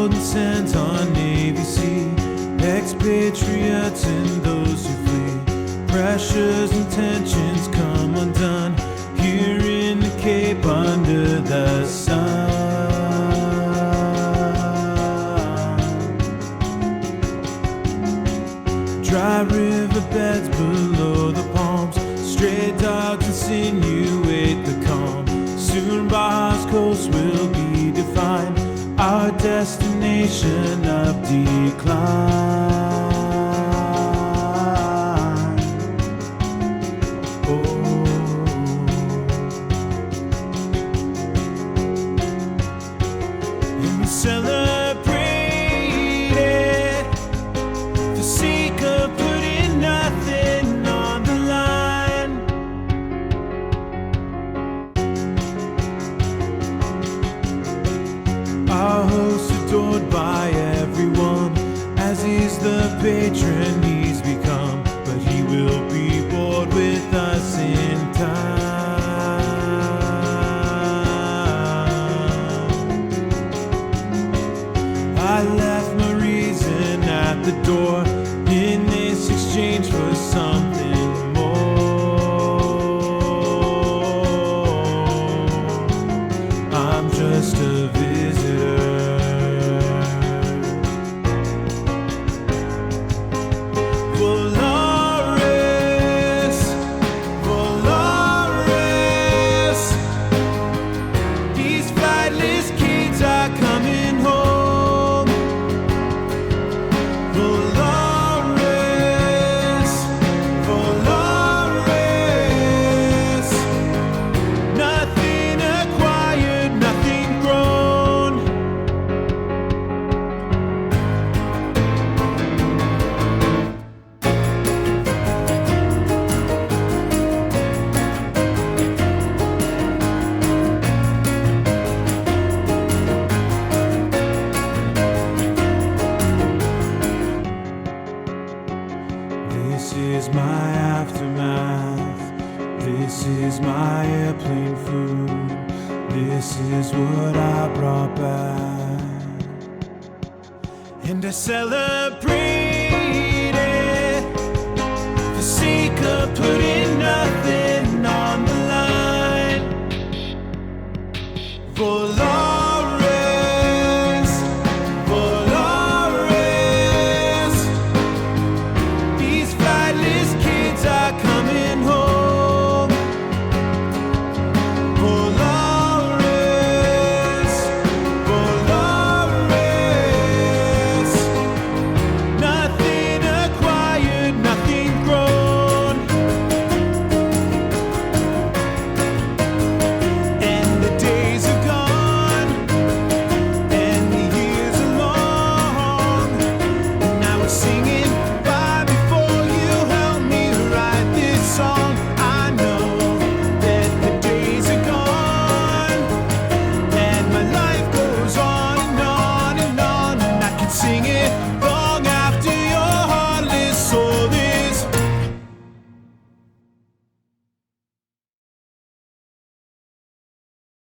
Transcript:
golden sands on Navy Sea, expatriates and those who flee. Pressures and tensions come undone here in the Cape under the sun. Dry riverbeds below the palms, stray dogs insinuate the calm. Soon Baja's coast will be defined, our destination of decline. And we celebrate it for the sake of putting nothing on the line. Our host adored by everyone, as he's the patron he's become, but he will be bored with us in time. I left my reason at the door in this exchange for something more. I'm just a visitor. Volaris, Volaris, these flightless kids are coming home. Volaris, Volaris, nothing acquired, nothing grown. This is my aftermath. This is my airplane food. This is what I brought back. And I celebrate